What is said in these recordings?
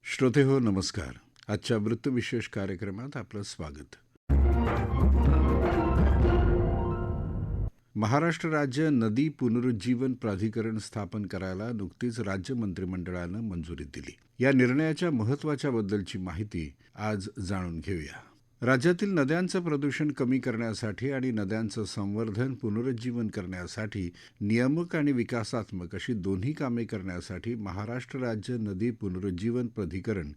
श्रोतेहो नमस्कार. आजच्या वृत्तविशेष कार्यक्रमात आपलं स्वागत. महाराष्ट्र राज्य नदी पुनरुज्जीवन प्राधिकरण स्थापन करायला नुकतीच राज्य मंत्रिमंडळानं मंजुरी दिली. या निर्णयाच्या महत्त्वाच्याबद्दलची माहिती आज जाणून घेऊया. राज्यातील नद्यांचं प्रदूषण कमी करण्यासाठी आणि नद्यांचं संवर्धन पुनरुज्जीवन करण्यासाठी नियामक आणि विकासात्मक अशी दोन्ही कामे करण्यासाठी महाराष्ट्र राज्य नदी पुनरुज्जीवन प्राधिकरण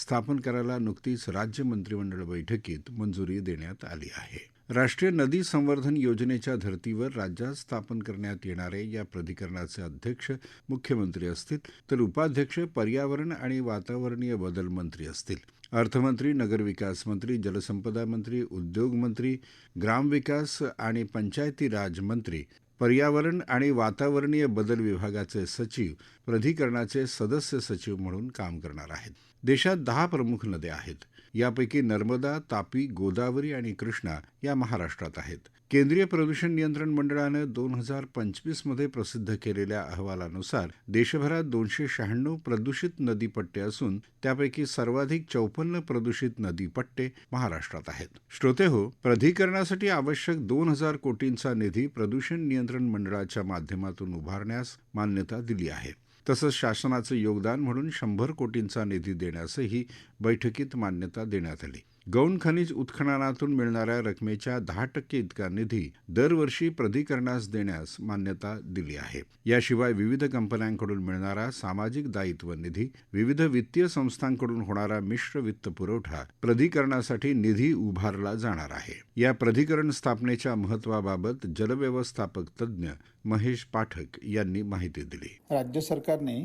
स्थापन करायला नुकतीच राज्य मंत्रिमंडळ बैठकीत मंजुरी देण्यात आली आहे. राष्ट्रीय नदी संवर्धन योजनेच्या धर्तीवर राज्यात स्थापन करण्यात येणारे या प्राधिकरणाचे अध्यक्ष मुख्यमंत्री असतील, तर उपाध्यक्ष पर्यावरण आणि वातावरणीय बदल मंत्री असतील. अर्थमंत्री, नगरविकास मंत्री, जलसंपदा मंत्री, उद्योग मंत्री, ग्रामविकास आणि पंचायती राज मंत्री, पर्यावरण आणि वातावरणीय बदल विभागाचे सचिव प्राधिकरणाचे सदस्य सचिव म्हणून काम करणार आहेत. देशात 10 प्रमुख नद्या आहेत. यापैकी नर्मदा, तापी, गोदावरी आणि कृष्णा या महाराष्ट्रात आहेत. केंद्रीय प्रदूषण नियंत्रण मंडळानं 2025 मध्ये प्रसिद्ध केलेल्या अहवालानुसार देशभरात 296 प्रदूषित नदीपट्टे असून त्यापैकी सर्वाधिक 54 प्रदूषित नदीपट्टे महाराष्ट्रात आहेत. श्रोतेहो, प्राधिकरणासाठी आवश्यक 2000 कोटींचा निधी प्रदूषण नियंत्रण मंडळाच्या माध्यमातून उभारण्यास मान्यता दिली आहे. तसंच शासनाचं योगदान म्हणून 100 कोटींचा निधी देण्यासही बैठकीत मान्यता देण्यात आली. गौण खनिज उत्खननातून मिळणाऱ्या रकमेच्या 10% इतका निधी दरवर्षी प्राधिकरणास देण्यास मान्यता दिली आहे. याशिवाय विविध कंपन्यांकडून मिळणारा सामाजिक दायित्व निधी, विविध वित्तीय संस्थांकडून होणारा मिश्र वित्त पुरवठा प्राधिकरणासाठी निधी उभारला जाणार आहे. या प्राधिकरण स्थापनेच्या महत्त्वाबाबत जलव्यवस्थापक तज्ज्ञ महेश पाठक यांनी माहिती दिली. राज्य सरकारने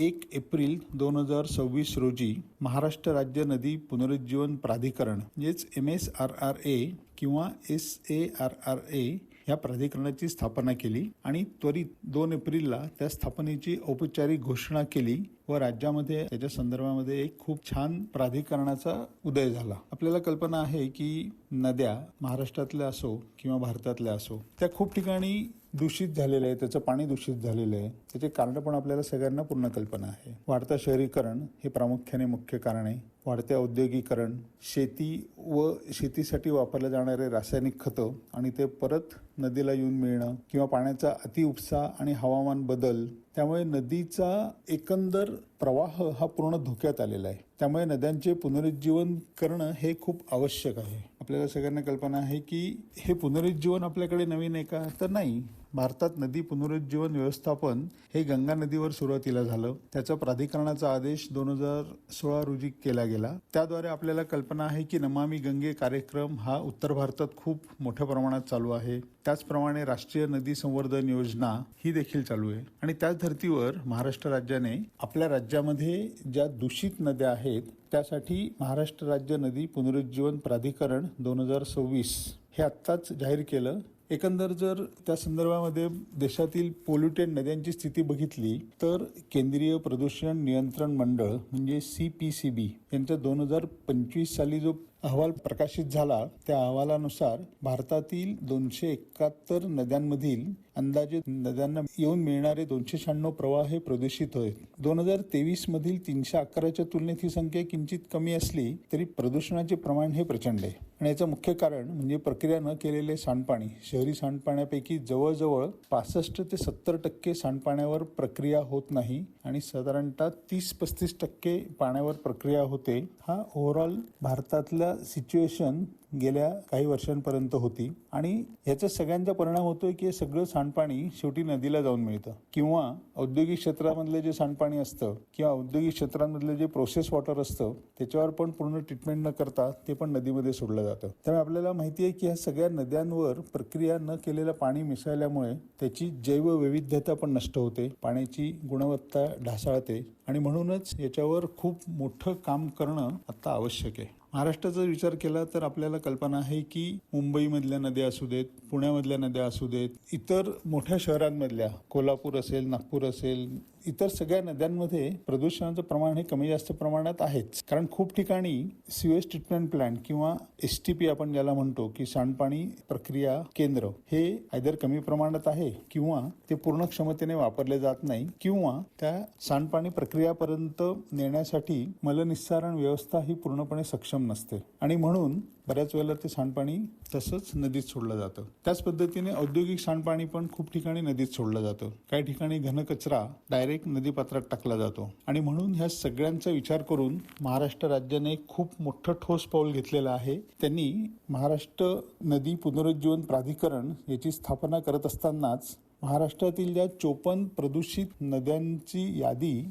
1 एप्रिल 2026 रोजी महाराष्ट्र राज्य नदी पुनरुज्जीवन प्राधिकरण म्हणजेच MSRRA किंवा SARRA या प्राधिकरणाची स्थापना केली आणि त्वरित 2 एप्रिलला त्या स्थापनेची औपचारिक घोषणा केली व राज्यामध्ये त्याच्या संदर्भामध्ये एक खूप छान प्राधिकरणाचा उदय झाला. आपल्याला कल्पना आहे की नद्या महाराष्ट्रातल्या असो किंवा भारतातल्या असो त्या खूप ठिकाणी दूषित झालेलं आहे, त्याचं पाणी दूषित झालेलं आहे. त्याचे कारण पण आपल्याला सगळ्यांना पूर्ण कल्पना आहे. वाढतं शहरीकरण हे प्रामुख्याने मुख्य कारण आहे. वाढते औद्योगिकरण, शेती व शेतीसाठी वापरले जाणारे रासायनिक खतं आणि ते परत नदीला येऊन मिळणं किंवा पाण्याचा अतिउपसा आणि हवामान बदल, त्यामुळे नदीचा एकंदर प्रवाह हा पूर्ण धोक्यात आलेला आहे. त्यामुळे नद्यांचे पुनरुज्जीवन करणं हे खूप आवश्यक आहे. आपल्याला सगळ्यांना कल्पना आहे की हे पुनरुज्जीवन आपल्याकडे नवीन आहे का, तर नाही. भारतात नदी पुनरुज्जीवन व्यवस्थापन हे गंगा नदीवर सुरुवातीला झालं. त्याचा प्राधिकरणाचा आदेश 2016 रोजी केला गेला. त्याद्वारे आपल्याला कल्पना आहे की नमामि गंगे कार्यक्रम हा उत्तर भारतात खूप मोठ्या प्रमाणात चालू आहे. त्याचप्रमाणे राष्ट्रीय नदी संवर्धन योजना ही देखील चालू आहे. आणि त्याच धर्तीवर महाराष्ट्र राज्याने आपल्या राज्यामध्ये ज्या दूषित नद्या आहेत त्यासाठी महाराष्ट्र राज्य नदी पुनरुज्जीवन प्राधिकरण 2026 हे आत्ताच जाहीर केलं. एकंदर जर त्या संदर्भामध्ये देशातील पोल्युटेड नद्यांची स्थिती बघितली तर केंद्रीय प्रदूषण नियंत्रण मंडळ म्हणजे CPCB यांचा 2025 साली जो अहवाल प्रकाशित झाला त्या अहवालानुसार भारतातील 271 नद्यांमधील अंदाजे नद्यांना येऊन मिळणारे 296 प्रवाह हे प्रदूषित आहेत. 2023 मधील 311च्या तुलनेत ही संख्या किंचित कमी असली तरी प्रदूषणाचे प्रमाण हे प्रचंड आहे. आणि याचं मुख्य कारण म्हणजे प्रक्रिया न केलेले सांडपाणी. शहरी सांडपाण्यापैकी जवळजवळ 65 ते 70% सांडपाण्यावर प्रक्रिया होत नाही आणि साधारणतः 30-35% पाण्यावर प्रक्रिया होते. हा ओव्हरऑल भारतातल्या सिच्युएशन गेल्या काही वर्षांपर्यंत होती आणि याचा सगळ्यांचा परिणाम होतोय की हे सगळं सांडपाणी शेवटी नदीला जाऊन मिळतं किंवा औद्योगिक क्षेत्रामधलं जे सांडपाणी असतं किंवा औद्योगिक क्षेत्रांमधलं जे प्रोसेस वॉटर असतं त्याच्यावर पण पूर्ण ट्रीटमेंट न करता ते पण नदीमध्ये सोडलं जातं. त्यामुळे आपल्याला माहिती आहे की ह्या सगळ्या नद्यांवर प्रक्रिया न केलेलं पाणी मिसळल्यामुळे त्याची जैवविविधता पण नष्ट होते, पाण्याची गुणवत्ता ढासळते आणि म्हणूनच याच्यावर खूप मोठं काम करणं आता आवश्यक आहे. महाराष्ट्राचा विचार केला तर आपल्याला कल्पना आहे की मुंबईमधल्या नद्या असू देत, पुण्यामधल्या नद्या असू देत, इतर मोठ्या शहरांमधल्या कोल्हापूर असेल, नागपूर असेल, इतर सगळ्या नद्यांमध्ये प्रदूषणाचं प्रमाण हे कमी जास्त प्रमाणात आहेच. कारण खूप ठिकाणी सिवेज ट्रीटमेंट प्लांट किंवा STP आपण ज्याला म्हणतो की सांडपाणी प्रक्रिया केंद्र हे आयदर कमी प्रमाणात आहे किंवा ते पूर्ण क्षमतेने वापरले जात नाही किंवा त्या सांडपाणी प्रक्रियापर्यंत नेण्यासाठी मलनिस्सारण व्यवस्था ही पूर्णपणे सक्षम नसते आणि म्हणून बऱ्याच वेळेला ते सांडपाणी तसंच नदीत सोडलं जातं. त्याच पद्धतीने औद्योगिक सांडपाणी पण खूप ठिकाणी नदीत सोडलं जातं. काही ठिकाणी घनकचरा डायरेक्ट नदीपात्रात टाकला जातो आणि म्हणून ह्या सगळ्यांचा विचार करून महाराष्ट्र राज्याने खूप मोठं ठोस पाऊल घेतलेलं आहे. त्यांनी महाराष्ट्र नदी पुनरुज्जीवन प्राधिकरण याची स्थापना करत असतानाच महाराष्ट्रातील ज्या 54 प्रदूषित नद्यांची यादी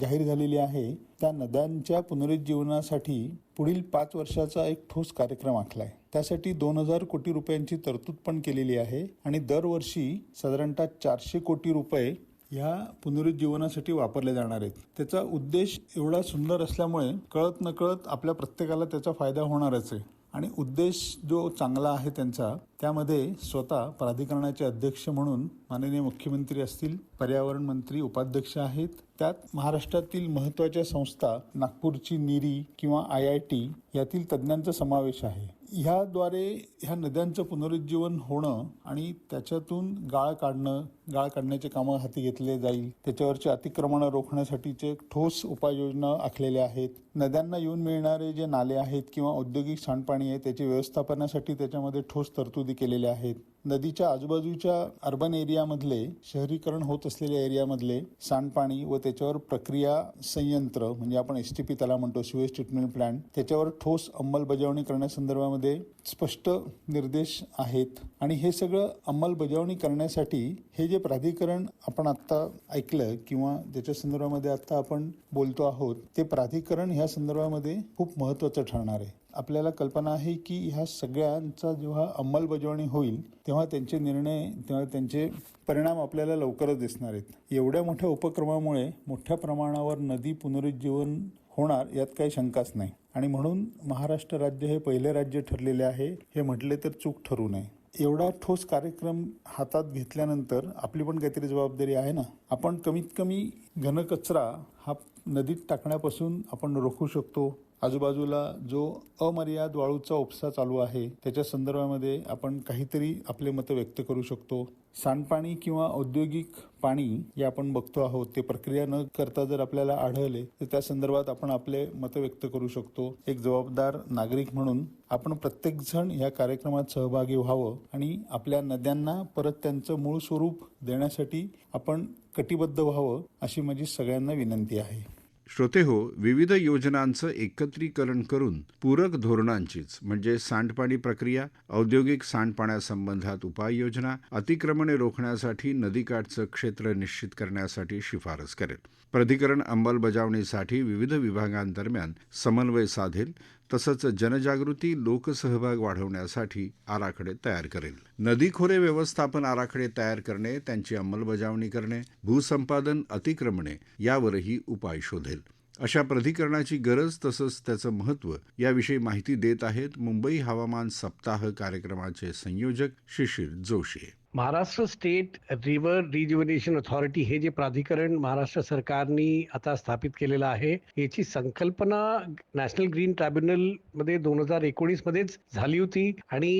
जाहीर झालेली आहे त्या नद्यांच्या पुनरुज्जीवनासाठी पुढील 5 वर्षाचा एक ठोस कार्यक्रम आखलाय. त्यासाठी 2000 कोटी रुपयांची तरतूद पण केलेली आहे आणि दरवर्षी साधारणतः 400 कोटी रुपये ह्या पुनरुज्जीवनासाठी वापरले जाणार आहेत. त्याचा उद्देश एवढा सुंदर असल्यामुळे कळत नकळत आपल्या प्रत्येकाला त्याचा फायदा होणारच आहे आणि उद्देश जो चांगला आहे त्यांचा त्यामध्ये स्वतः प्राधिकरणाचे अध्यक्ष म्हणून माननीय मुख्यमंत्री असतील, पर्यावरण मंत्री उपाध्यक्ष आहेत, त्यात महाराष्ट्रातील महत्त्वाच्या संस्था नागपूरची नीरी किंवा IIT यातील तज्ज्ञांचा समावेश आहे. ह्याद्वारे ह्या नद्यांचं पुनरुज्जीवन होणं आणि त्याच्यातून गाळ काढण्याचे कामं हाती घेतले जाईल. त्याच्यावरचे अतिक्रमणं रोखण्यासाठीचे ठोस उपाययोजना आखलेल्या आहेत. नद्यांना येऊन मिळणारे जे नाले आहेत किंवा औद्योगिक सांडपाणी आहे त्याच्या व्यवस्थापनासाठी त्याच्यामध्ये ठोस तरतुदी केलेल्या आहेत. नदीच्या आजूबाजूच्या अर्बन एरियामधले शहरीकरण होत असलेल्या एरियामधले सांडपाणी व त्याच्यावर प्रक्रिया संयंत्र म्हणजे आपण STP त्याला म्हणतो सिवेज ट्रीटमेंट प्लांट त्याच्यावर ठोस अंमलबजावणी करण्यासंदर्भामध्ये स्पष्ट निर्देश आहेत आणि हे सगळं अंमलबजावणी करण्यासाठी हे जे प्राधिकरण आपण आत्ता ऐकलं किंवा ज्याच्या संदर्भामध्ये आता आपण बोलतो आहोत ते प्राधिकरण ह्या संदर्भामध्ये खूप महत्त्वाचं ठरणार आहे. आपल्याला कल्पना आहे की ह्या सगळ्यांचा जेव्हा अंमलबजावणी होईल तेव्हा त्यांचे निर्णय तेव्हा त्यांचे परिणाम आपल्याला लवकरच दिसणार आहेत. एवढ्या मोठ्या उपक्रमामुळे मोठ्या प्रमाणावर नदी पुनरुज्जीवन होणार यात काही शंकाच नाही आणि म्हणून महाराष्ट्र राज्य हे पहिले राज्य ठरलेले आहे हे म्हटले तर चूक ठरू नये. एवढा ठोस कार्यक्रम हातात घेतल्यानंतर आपली पण काहीतरी जबाबदारी आहे ना. आपण कमीत कमी घनकचरा हा नदीत टाकण्यापासून आपण रोखू शकतो. आजूबाजूला जो अमर्याद वाळूचा उपसा चालू आहे त्याच्या संदर्भामध्ये आपण काहीतरी आपले मतं व्यक्त करू शकतो. सांडपाणी किंवा औद्योगिक पाणी हे आपण बघतो आहोत ते प्रक्रिया न करता जर आपल्याला आढळले तर त्या संदर्भात आपण आपले मतं व्यक्त करू शकतो. एक जबाबदार नागरिक म्हणून आपण प्रत्येकजण या कार्यक्रमात सहभागी व्हावं आणि आपल्या नद्यांना परत त्यांचं मूळ स्वरूप देण्यासाठी आपण कटिबद्ध व्हावं अशी माझी सगळ्यांना विनंती आहे. श्रोतेहो, विविध योजनांचं एकत्रीकरण करून पूरक धोरणांचीच म्हणजे सांडपाणी प्रक्रिया, औद्योगिक सांडपाण्यासंबंधात उपाययोजना, अतिक्रमणे रोखण्यासाठी नदीकाठचं क्षेत्र निश्चित करण्यासाठी शिफारस करेल. प्राधिकरण अंमलबजावणीसाठी विविध विभागांदरम्यान समन्वय साधेल तसंच जनजागृती लोकसहभाग वाढवण्यासाठी आराखडे तयार करेल. नदीखोरे व्यवस्थापन आराखडे तयार करणे, त्यांची अंमलबजावणी करणे, भूसंपादन, अतिक्रमणे यावरही उपाय शोधेल. अशा प्राधिकरणाची गरज तसंच त्याचं महत्त्व याविषयी माहिती देत आहेत मुंबई हवामान सप्ताह कार्यक्रमाचे संयोजक Shishir Joshi. Maharashtra State River Rejuvenation Authority हे जे प्राधिकरण महाराष्ट्र सरकारने आता स्थापित केलेलं आहे याची संकल्पना नॅशनल ग्रीन ट्रायब्युनल मध्ये 2019 मध्येच झाली होती आणि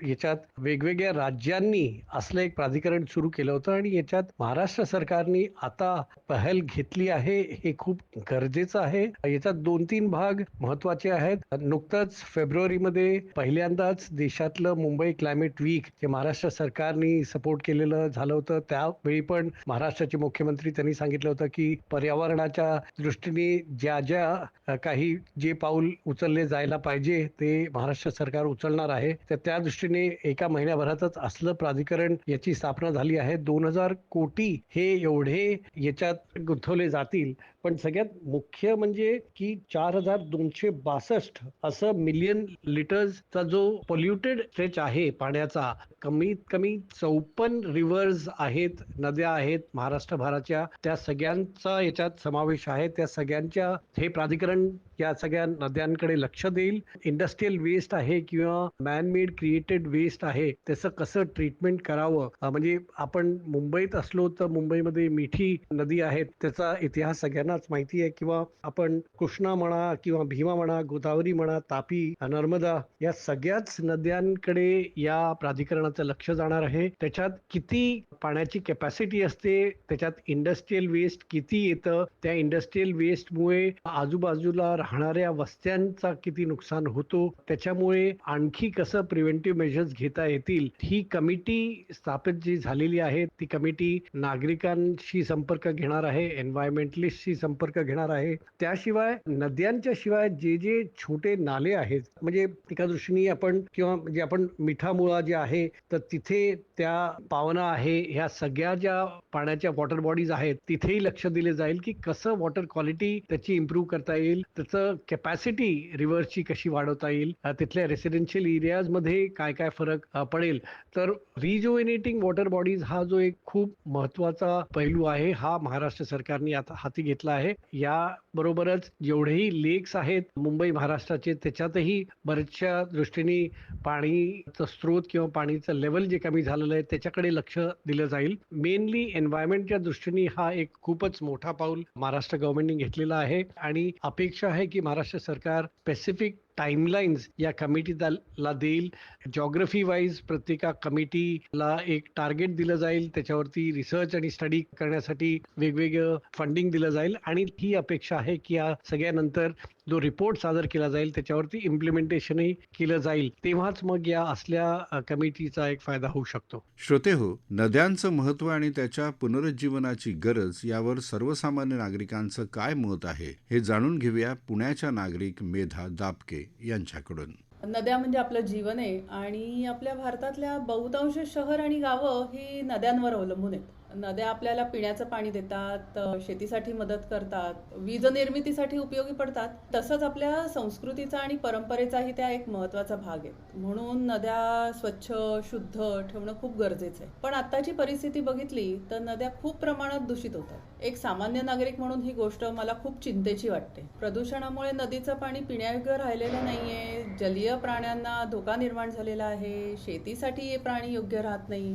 याच्यात वेगवेगळ्या राज्यांनी असलं एक प्राधिकरण सुरू केलं होतं आणि याच्यात महाराष्ट्र सरकारने आता पहल घेतली आहे. हे खूप गरजेचं आहे. याच्यात 2-3 भाग महत्वाचे आहेत. नुकतंच फेब्रुवारीमध्ये पहिल्यांदाच देशातलं मुंबई क्लायमेट वीक जे महाराष्ट्र सरकारने सपोर्ट केलेलं झालं होतं त्यावेळी पण महाराष्ट्राचे मुख्यमंत्री त्यांनी सांगितलं होतं की पर्यावरणाच्या दृष्टीने ज्या काही जे पाऊल उचलले जायला पाहिजे ते महाराष्ट्र सरकार उचलणार आहे. तर त्या दृष्टीने एका महिन्याभरातच असलं प्राधिकरण याची स्थापना झाली आहे. 2000 कोटी हे एवढे याच्यात गुंतवले जातील पण सगळ्यात मुख्य म्हणजे की 4,262 असं मिलियन लिटर्सचा जो पोल्युटेड स्ट्रेच आहे पाण्याचा, कमीत कमी 54 रिव्हर्स आहेत, नद्या आहेत महाराष्ट्रभराच्या, त्या सगळ्यांचा याच्यात समावेश आहे. त्या सगळ्यांच्या हे प्राधिकरण या सगळ्या नद्यांकडे लक्ष देईल. इंडस्ट्रियल वेस्ट आहे किंवा मॅन मेड क्रिएटेड वेस्ट आहे, त्याचं कसं ट्रीटमेंट करावं. म्हणजे आपण मुंबईत असलो तर मुंबईमध्ये मिठी नदी आहे, त्याचा इतिहास सगळ्यांनाच माहिती आहे. किंवा आपण कृष्णा म्हणा किंवा भीमा म्हणा, गोदावरी म्हणा, तापी, नर्मदा, या सगळ्याच नद्यांकडे या प्राधिकरणाचं लक्ष जाणार आहे. त्याच्यात किती पाण्याची कॅपॅसिटी असते, त्याच्यात इंडस्ट्रियल वेस्ट किती येतं, त्या इंडस्ट्रियल वेस्टमुळे आजूबाजूला राहणाऱ्या वस्त्यांचा किती नुकसान होतो, त्याच्यामुळे आणखी कसं प्रिव्हेंटिव्ह मेजर्स घेता येतील. ही कमिटी स्थापित जी झालेली आहे, ती कमिटी नागरिकांशी संपर्क घेणार आहे, एन्व्हायरमेंटलिस्टशी संपर्क घेणार आहे. त्याशिवाय नद्यांच्या शिवाय जे जे छोटे नाले आहेत, म्हणजे एका दृष्टीने आपण किंवा म्हणजे आपण मिठामुळा जे आहे तर तिथे त्या पावना आहे, ह्या सगळ्या ज्या पाण्याच्या वॉटर बॉडीज आहेत तिथेही लक्ष दिले जाईल की कसं वॉटर क्वालिटी त्याची इम्प्रूव्ह करता येईल, त्याचं कॅपॅसिटी रिव्हर्सची कशी वाढवता येईल, तिथल्या रेसिडेन्शियल एरियाजमध्ये काय काय फरक पडेल. तर रिज्युव्हेनेटिंग वॉटर बॉडीज हा जो एक खूप महत्वाचा पैलू आहे, हा महाराष्ट्र सरकारने आता हाती घेतला आहे. या बरोबरच जेवढेही लेक्स आहेत मुंबई महाराष्ट्राचे, त्याच्यातही बऱ्याचशा दृष्टीने पाणीचं स्रोत किंवा पाणीचं लेवल जे कमी झालेलं आहे त्याच्याकडे लक्ष दिलं जाईल. मेनली एन्व्हायरमेंटच्या दृष्टीने हा एक खूपच मोठा पाऊल महाराष्ट्र गव्हर्नमेंटने घेतलेला आहे आणि अपेक्षा आहे की महाराष्ट्र सरकार स्पेसिफिक टाइमलाइन्स या कमिटीला देईल. जॉग्रफी वाईज प्रत्येक कमिटीला एक टार्गेट दिलं जाईल, त्याच्यावरती रिसर्च आणि स्टडी करण्यासाठी वेगवेगळं फंडिंग दिलं जाईल आणि ही अपेक्षा आहे की या सगळ्यानंतर जो रिपोर्ट सादर केला जाईल त्याच्यावरती इम्प्लिमेंटेशनही केलं जाईल, तेव्हाच मग या असल्या कमिटीचा एक फायदा होऊ शकतो. श्रोते हो, नद्यांचं महत्त्व आणि त्याच्या पुनरुज्जीवनाची गरज यावर सर्वसामान्य नागरिकांचं काय मत आहे हे जाणून घेऊया पुण्याच्या नागरिक मेधा दापके यांच्याकडून. नद्या म्हणजे आपलं जीवन आहे आणि आपल्या भारतातल्या बहुतांश शहर आणि गावं ही नद्यांवर अवलंबून आहेत. नद्या आपल्याला पिण्याचं पाणी देतात, शेतीसाठी मदत करतात, वीज निर्मितीसाठी उपयोगी पडतात. तसंच आपल्या संस्कृतीचा आणि परंपरेचाही त्या एक महत्वाचा भाग आहे. म्हणून नद्या स्वच्छ, शुद्ध ठेवणं खूप गरजेचं आहे. पण आत्ताची परिस्थिती बघितली तर नद्या खूप प्रमाणात दूषित होतात. एक सामान्य नागरिक म्हणून ही गोष्ट मला खूप चिंतेची वाटते. प्रदूषणामुळे नदीचं पाणी पिण्यायोग्य राहिलेलं नाहीये, जलीय प्राण्यांना धोका निर्माण झालेला आहे, शेतीसाठी हे प्राणी योग्य राहत नाही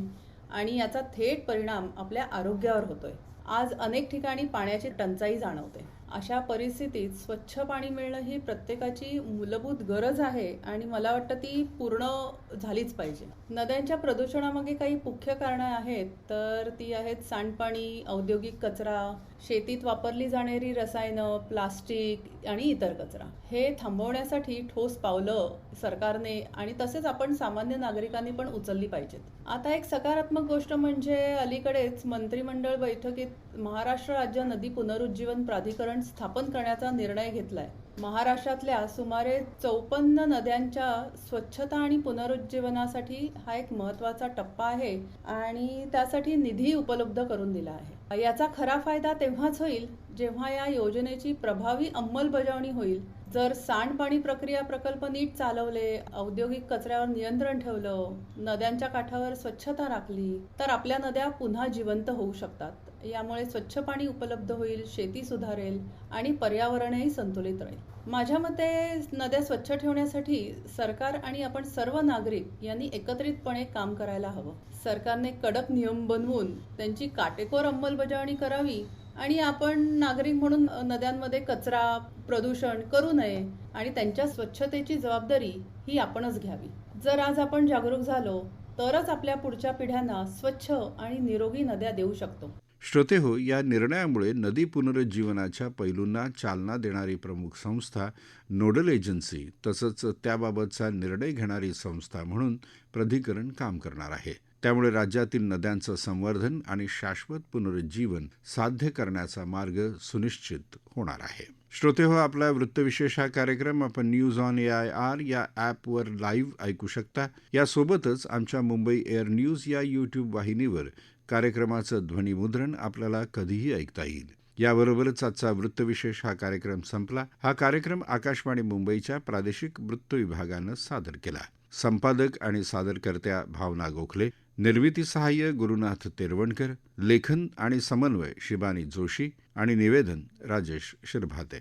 आणि याचा थेट परिणाम आपल्या आरोग्यावर होतोय. आज अनेक ठिकाणी पाण्याची टंचाई जाणवते. अशा परिस्थितीत स्वच्छ पाणी मिळणं ही प्रत्येकाची मूलभूत गरज आहे आणि मला वाटतं ती पूर्ण झालीच पाहिजे. नद्यांच्या प्रदूषणामागे काही मुख्य कारणं आहेत, तर ती आहेत सांडपाणी, औद्योगिक कचरा, शेतीत वापरली जाणारी रसायनं, प्लास्टिक आणि इतर कचरा. हे थांबवण्यासाठी ठोस पावलं सरकारने आणि तसेच आपण सामान्य नागरिकांनी पण उचलली पाहिजेत. आता एक सकारात्मक गोष्ट म्हणजे अलीकडेच मंत्रिमंडळ बैठकीत महाराष्ट्र राज्य नदी पुनरुज्जीवन प्राधिकरण स्थापन करण्याचा निर्णय घेतलाय. महाराष्ट्रातल्या सुमारे 54 नद्यांच्या स्वच्छता आणि पुनरुज्जीवनासाठी हा एक महत्वाचा टप्पा आहे आणि त्यासाठी निधी उपलब्ध करून दिला आहे. याचा खरा फायदा तेव्हाच होईल जेव्हा या योजनेची प्रभावी अंमलबजावणी होईल. जर सांडपाणी प्रक्रिया प्रकल्प नीट चालवले, औद्योगिक कचऱ्यावर नियंत्रण ठेवलं, नद्यांच्या काठावर स्वच्छता राखली तर आपल्या नद्या पुन्हा जिवंत होऊ शकतात. यामुळे स्वच्छ पाणी उपलब्ध होईल, शेती सुधारेल आणि पर्यावरणही संतुलित राहील. माझ्या मते नद्या स्वच्छ ठेवण्यासाठी सरकार आणि आपण सर्व नागरिक यांनी एकत्रितपणे काम करायला हवं. सरकारने कडक नियम बनवून त्यांची काटेकोर अंमलबजावणी करावी आणि आपण नागरिक म्हणून नद्यांमध्ये कचरा, प्रदूषण करू नये आणि त्यांच्या स्वच्छतेची जबाबदारी ही आपणच घ्यावी. जर आज आपण जागरूक झालो तरच आपल्या पुढच्या पिढ्यांना स्वच्छ आणि निरोगी नद्या देऊ शकतो. श्रोते हो, या निर्णयामुळे नदी पुनरुज्जीवनाच्या पैलूंना चालना देणारी प्रमुख संस्था, नोडल एजन्सी तसंच त्याबाबतचा निर्णय घेणारी संस्था म्हणून प्राधिकरण काम करणार आहे. त्यामुळे राज्यातील नद्यांचं संवर्धन आणि शाश्वत पुनरुज्जीवन साध्य करण्याचा मार्ग सुनिश्चित होणार आहे. श्रोते हो, आपला वृत्तविशेष हा कार्यक्रम आपण न्यूज ऑन AIR या ॲपवर लाईव्ह ऐकू शकता. यासोबतच आमच्या मुंबई एअर न्यूज या यूट्यूब वाहिनीवर कार्यक्रमाचं ध्वनिमुद्रण आपल्याला कधीही ऐकता येईल. याबरोबरच आजचा वृत्तविशेष हा कार्यक्रम संपला. हा कार्यक्रम आकाशवाणी मुंबईच्या प्रादेशिक वृत्त विभागानं सादर केला. संपादक आणि सादरकर्त्या भावना गोखले, निर्मिती सहाय्य गुरुनाथ तेरवणकर, लेखन आणि समन्वय शिबानी जोशी आणि निवेदन राजेश शिरभाते.